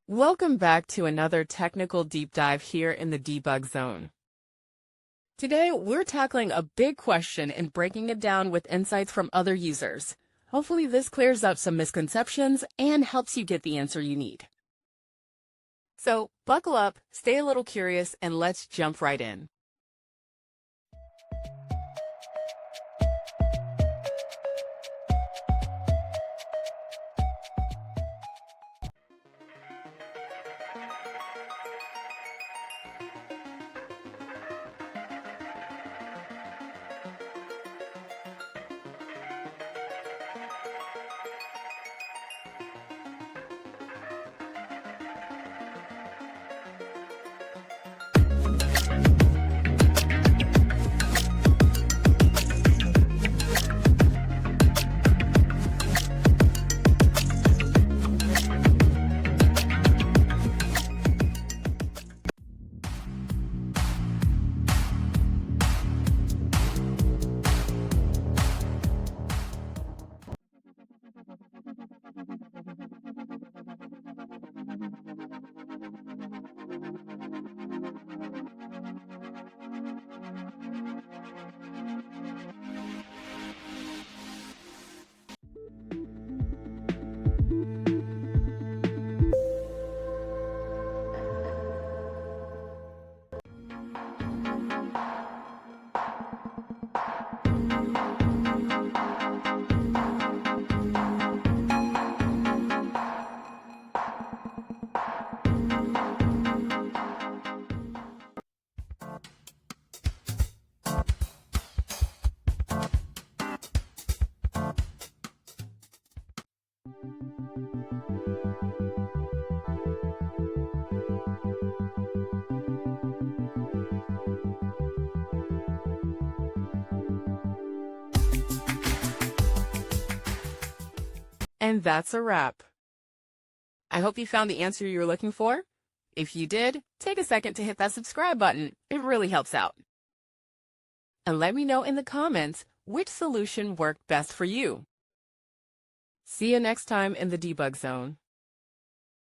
Welcome back to another technical deep dive here in the debug zone. Today, we're tackling a big question and breaking it down with insights from other users. Hopefully this clears up some misconceptions and helps you get the answer you need. So buckle up, stay a little curious, and let's jump right in. And that's a wrap. I hope you found the answer you were looking for. If you did, take a second to hit that subscribe button. It really helps out. And let me know in the comments which solution worked best for you. See you next time in the debug zone.